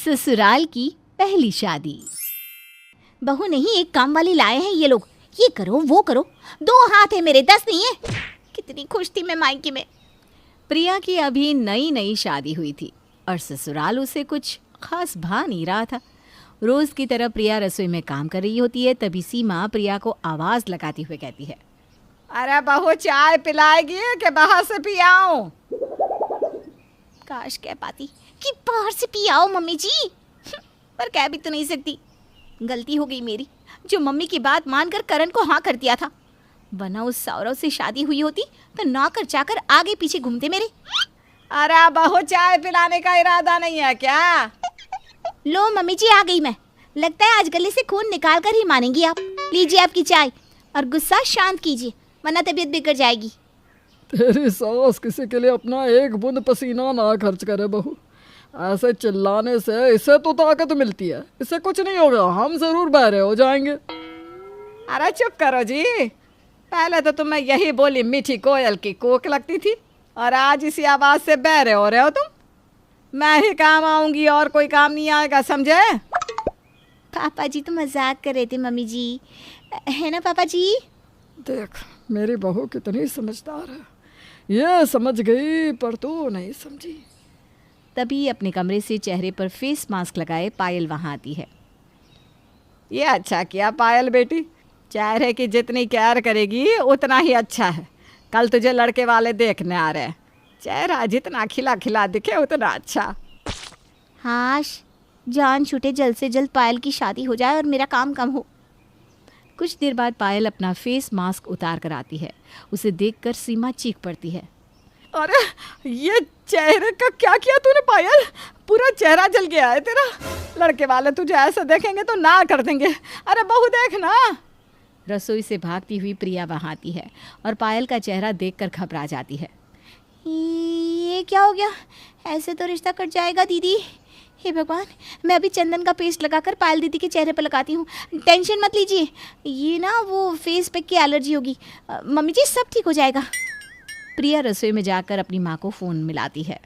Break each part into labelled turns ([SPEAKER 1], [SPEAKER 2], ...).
[SPEAKER 1] ससुराल की पहली शादी। बहू नहीं, एक काम वाली लाए हैं ये लोग, ये करो वो करो, 2 हाथ है मेरे 10 नहीं है। कितनी खुश थी मैं मायके में। प्रिया की अभी नई नई शादी हुई थी और ससुराल उसे कुछ खास भा नहीं रहा था। रोज की तरह प्रिया रसोई में काम कर रही होती है, तभी सीमा प्रिया को आवाज लगाती हुए कहती है,
[SPEAKER 2] अरे बहू चाय पिलाएगी कि बाहर से पी आऊं?
[SPEAKER 1] काश कह पाती कि बाहर से पी आओ मम्मी जी, पर कह भी तो नहीं सकती। गलती हो गई मेरी, जो मम्मी की बात मानकर करण को हाँ कर दिया था, वरना उस सौरव से शादी हुई होती तो नौकर चाकर आगे पीछे घूमते मेरे।
[SPEAKER 2] अरे बहू चाय पिलाने का इरादा नहीं है क्या?
[SPEAKER 1] लो मम्मी जी, आ गई मैं। लगता है आज गले से खून निकाल कर ही मानेंगी आप। लीजिए आपकी चाय और गुस्सा शांत कीजिए, वरना तबीयत बिगड़ जाएगी।
[SPEAKER 3] तेरी सास किसी के लिए अपना एक बूंद पसीना ना खर्च करे बहू। ऐसे चिल्लाने से इसे तो ताकत मिलती है, इससे कुछ नहीं होगा, हम जरूर बहरे हो जाएंगे।
[SPEAKER 2] अरे चुप करो जी, पहले तो तुम्हें यही बोली मीठी कोयल की कोक लगती थी और आज इसी आवाज से बहरे हो रहे हो तुम। मैं ही काम आऊंगी और कोई काम नहीं आएगा, समझे?
[SPEAKER 1] पापा जी तो मजाक कर रहे थे मम्मी जी, है ना पापा जी?
[SPEAKER 3] देख मेरी बहू कितनी समझदार है, ये समझ गई पर तू नहीं समझी।
[SPEAKER 1] तभी अपने कमरे से चेहरे पर फेस मास्क लगाए पायल वहाँ आती है।
[SPEAKER 2] ये अच्छा किया पायल बेटी, चेहरे की जितनी केयर करेगी उतना ही अच्छा है। कल तुझे लड़के वाले देखने आ रहे हैं, चेहरा जितना खिला खिला दिखे उतना अच्छा।
[SPEAKER 1] हाश जान छूटे जल्द से जल्द पायल की शादी हो जाए और मेरा काम कम हो। कुछ देर बाद पायल अपना फेस मास्क उतार कर आती है। उसे देखकर सीमा चीख पड़ती है,
[SPEAKER 2] अरे ये चेहरे का क्या किया तूने पायल? पूरा चेहरा जल गया है तेरा। लड़के वाले तुझे ऐसा देखेंगे तो ना कर देंगे। अरे बहू देख ना।
[SPEAKER 1] रसोई से भागती हुई प्रिया वहाँ आती है और पायल का चेहरा देखकर घबरा जाती है। ये क्या हो गया? ऐसे तो रिश्ता कट जाएगा दीदी। हे भगवान, मैं अभी चंदन का पेस्ट लगाकर पायल दीदी के चेहरे पर लगाती हूँ। टेंशन मत लीजिए, ये ना वो फेस पैक की एलर्जी होगी। मम्मी जी सब ठीक हो जाएगा। प्रिया रसोई में जाकर अपनी माँ को फ़ोन मिलाती है।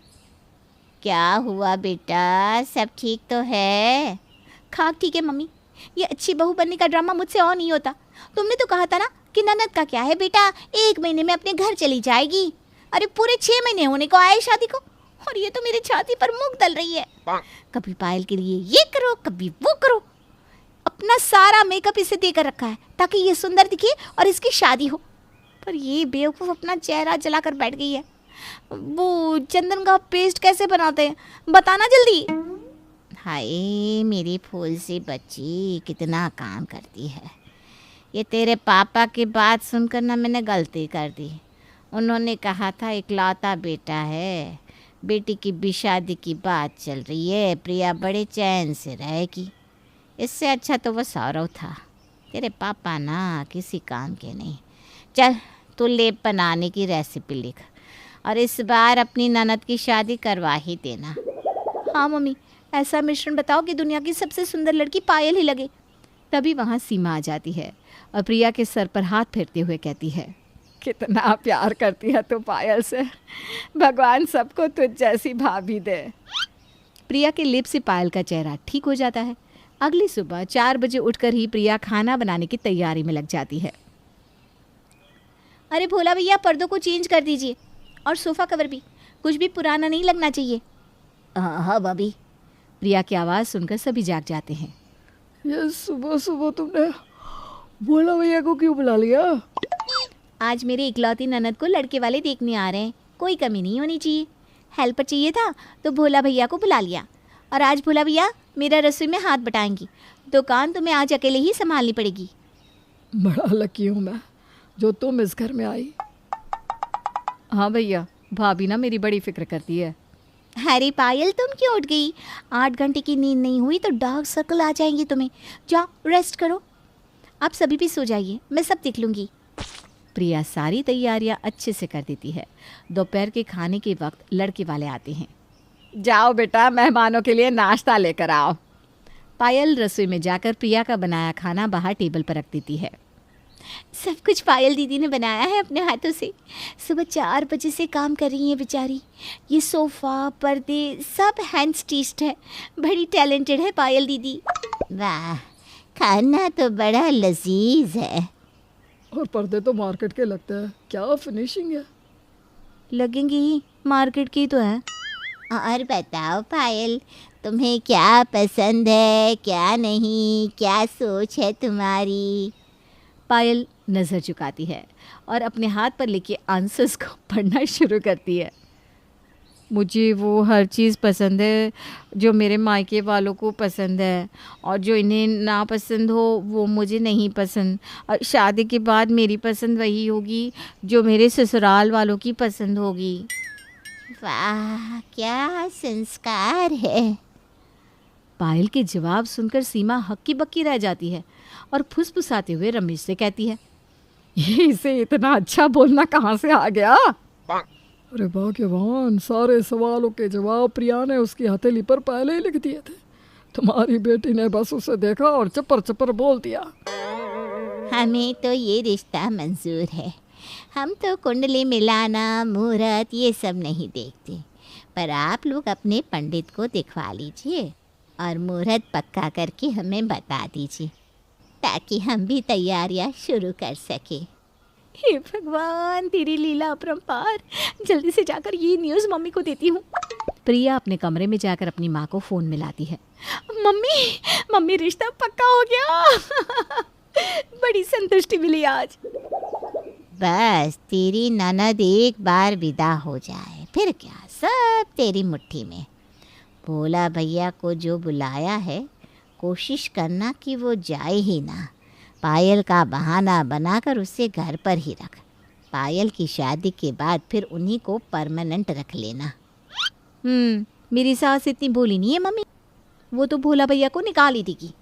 [SPEAKER 1] क्या हुआ बेटा, सब ठीक तो है? खाक ठीक है मम्मी, ये अच्छी बहू बनने का ड्रामा मुझसे और नहीं होता। तुमने तो कहा था ना कि ननद का क्या है बेटा, 1 महीने में अपने घर चली जाएगी। अरे पूरे 6 महीने होने को आए शादी को और ये तो मेरी छाती पर मूंग तल रही है। कभी पायल के लिए ये करो, कभी वो करो। अपना सारा मेकअप इसे देकर रखा है ताकि ये सुंदर दिखे और इसकी शादी हो, पर ये बेवकूफ़ अपना चेहरा जलाकर बैठ गई है। वो चंदन का पेस्ट कैसे बनाते हैं, बताना जल्दी। हाय मेरी फूल सी बच्ची, कितना काम करती है। ये तेरे पापा की बात सुनकर ना मैंने गलती कर दी। उन्होंने कहा था इकलौता बेटा है, बेटी की भी शादी की बात चल रही है, प्रिया बड़े चैन से रहेगी। इससे अच्छा तो वो सौरव था। तेरे पापा ना किसी काम के नहीं। चल तू लेप बनाने की रेसिपी लिख और इस बार अपनी ननद की शादी करवा ही देना। हाँ मम्मी, ऐसा मिश्रण बताओ कि दुनिया की सबसे सुंदर लड़की पायल ही लगे। तभी वहाँ सीमा आ जाती है और प्रिया के सर पर हाथ फेरते हुए कहती है,
[SPEAKER 2] कितना प्यार करती है तू पायल से, भगवान सबको तुझ जैसी भाभी दे।
[SPEAKER 1] प्रिया के लिप से पायल का चेहरा ठीक हो जाता है। अगली सुबह 4 बजे उठकर ही प्रिया खाना बनाने की तैयारी में लग जाती है। अरे भोला भैया, पर्दों को चेंज कर दीजिए और सोफ़ा कवर भी, कुछ भी पुराना नहीं लगना चाहिए। हाँ भाभी। प्रिया की आवाज़ सुनकर सभी जाग जाते हैं।
[SPEAKER 3] ये सुबह सुबह तुमने भोला भैया को क्यों बुला लिया?
[SPEAKER 1] आज मेरी इकलौती ननद को लड़के वाले देखने आ रहे हैं, कोई कमी नहीं होनी चाहिए। हेल्पर चाहिए था तो भोला भैया को बुला लिया और आज भोला भैया मेरा रसोई में हाथ बटाएंगी। दुकान तुम्हें आज अकेले ही संभालनी पड़ेगी।
[SPEAKER 3] बड़ा लकी हूँ मैं जो तुम इस घर में आई।
[SPEAKER 1] हाँ भैया, भाभी ना मेरी बड़ी फिक्र करती है। अरे पायल, तुम क्यों उठ गई? 8 घंटे की नींद नहीं हुई तो डार्क सर्कल आ जाएंगे तुम्हें। जाओ रेस्ट करो। आप सभी भी सो जाइए, मैं सब देख लूँगी। प्रिया सारी तैयारियां अच्छे से कर देती है। दोपहर के खाने के वक्त लड़के वाले आते हैं।
[SPEAKER 2] जाओ बेटा, मेहमानों के लिए नाश्ता लेकर आओ।
[SPEAKER 1] पायल रसोई में जाकर प्रिया का बनाया खाना बाहर टेबल पर रख देती है। सब कुछ पायल दीदी ने बनाया है अपने हाथों से। सुबह 4 बजे से काम कर रही हैं बेचारी। ये सोफ़ा, पर्दे सब हैंड स्टिच्ड है। बड़ी टैलेंटेड है पायल दीदी।
[SPEAKER 4] वाह, खाना तो बड़ा लजीज है।
[SPEAKER 3] और पर्दे तो मार्केट के लगते हैं, क्या फिनिशिंग है।
[SPEAKER 1] लगेंगे ही, मार्केट की तो है।
[SPEAKER 4] और बताओ पायल, तुम्हें क्या पसंद है, क्या नहीं, क्या सोच है तुम्हारी?
[SPEAKER 1] पायल नज़र झुकाती है और अपने हाथ पर लेके आंसर्स को पढ़ना शुरू करती है। मुझे वो हर चीज़ पसंद है जो मेरे मायके वालों को पसंद है, और जो इन्हें ना पसंद हो वो मुझे नहीं पसंद। और शादी के बाद मेरी पसंद वही होगी जो मेरे ससुराल वालों की पसंद होगी।
[SPEAKER 4] वाह, क्या संस्कार है।
[SPEAKER 1] पायल के जवाब सुनकर सीमा हक्की बक्की रह जाती है और फुसफुसाते हुए रमेश से कहती है,
[SPEAKER 2] ये इसे इतना अच्छा बोलना कहाँ से आ गया?
[SPEAKER 3] अरे भाग्यवान, सारे सवालों के जवाब प्रिया ने उसकी हथेली पर पहले ही लिख दिए थे। तुम्हारी बेटी ने बस उसे देखा और चपर चपर बोल दिया।
[SPEAKER 4] हमें तो ये रिश्ता मंजूर है। हम तो कुंडली मिलाना, मुहूर्त ये सब नहीं देखते, पर आप लोग अपने पंडित को दिखवा लीजिए और मुहूर्त पक्का करके हमें बता दीजिए, ताकि हम भी तैयारियां शुरू कर सके।
[SPEAKER 1] हे भगवान, तेरी लीला अपरंपार। जल्दी से जाकर ये न्यूज़ मम्मी को देती हूँ। प्रिया अपने कमरे में जाकर अपनी माँ को फ़ोन मिलाती है। मम्मी रिश्ता पक्का हो गया। बड़ी संतुष्टि मिली आज।
[SPEAKER 4] बस तेरी ननद एक बार विदा हो जाए, फिर क्या सब तेरी मुट्ठी में। भोला भैया को जो बुलाया है, कोशिश करना कि वो जाए ही ना। पायल का बहाना बनाकर उसे घर पर ही रख। पायल की शादी के बाद फिर उन्हीं को परमानेंट रख लेना।
[SPEAKER 1] मेरी सास इतनी भोली नहीं है मम्मी, वो तो भोला भैया को निकाल ही देगी।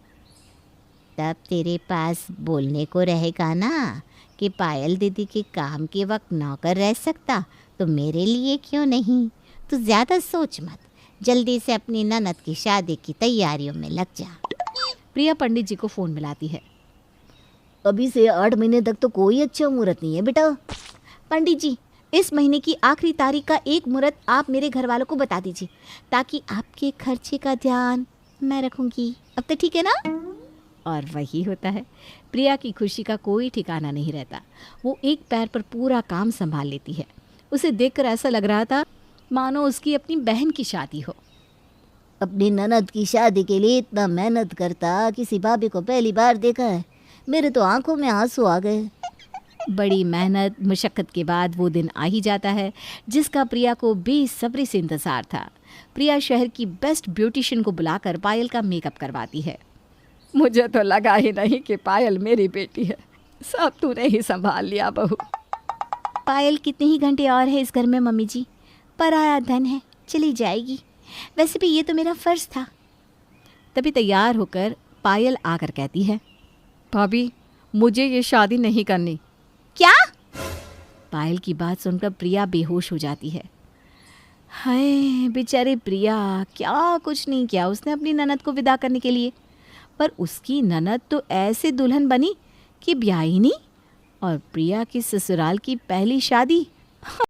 [SPEAKER 4] तब तेरे पास बोलने को रहेगा ना कि पायल दीदी के काम के वक्त नौकर रह सकता, तो मेरे लिए क्यों नहीं। तू ज़्यादा सोच मत, जल्दी से अपनी ननद की शादी की तैयारियों में लग जा।
[SPEAKER 1] प्रिया पंडित जी को फ़ोन मिलाती है।
[SPEAKER 4] अभी से 8 महीने तक तो कोई अच्छा मुहूर्त नहीं है बेटा।
[SPEAKER 1] पंडित जी, इस महीने की आखिरी तारीख का एक मुहूर्त आप मेरे घर वालों को बता दीजिए, ताकि आपके खर्चे का ध्यान मैं रखूंगी। अब तो ठीक है ना? और वही होता है। प्रिया की खुशी का कोई ठिकाना नहीं रहता। वो एक पैर पर पूरा काम संभाल लेती है। उसे देखकर ऐसा लग रहा था मानो उसकी अपनी बहन की शादी हो।
[SPEAKER 4] अपनी ननद की शादी के लिए इतना मेहनत करता किसी भाभी को पहली बार देखा है। मेरे तो आंखों में आंसू आ गए।
[SPEAKER 1] बड़ी मेहनत मुशक्क़त के बाद वो दिन आ ही जाता है जिसका प्रिया को बेसब्री से इंतज़ार था। प्रिया शहर की बेस्ट ब्यूटिशियन को बुलाकर पायल का मेकअप करवाती है।
[SPEAKER 2] मुझे तो लगा ही नहीं कि पायल मेरी बेटी है। सब तूने ही संभाल लिया बहू।
[SPEAKER 1] पायल कितने ही घंटे और है इस घर में मम्मी जी, पराया धन है, चली जाएगी। वैसे भी ये तो मेरा फ़र्ज़ था। तभी तैयार होकर पायल आकर कहती है,
[SPEAKER 2] भाभी मुझे ये शादी नहीं करनी।
[SPEAKER 1] क्या? पायल की बात सुनकर प्रिया बेहोश हो जाती है। हाय बेचारी प्रिया, क्या कुछ नहीं किया उसने अपनी ननद को विदा करने के लिए, पर उसकी ननद तो ऐसे दुल्हन बनी कि ब्याह ही नहीं। और प्रिया की ससुराल की पहली शादी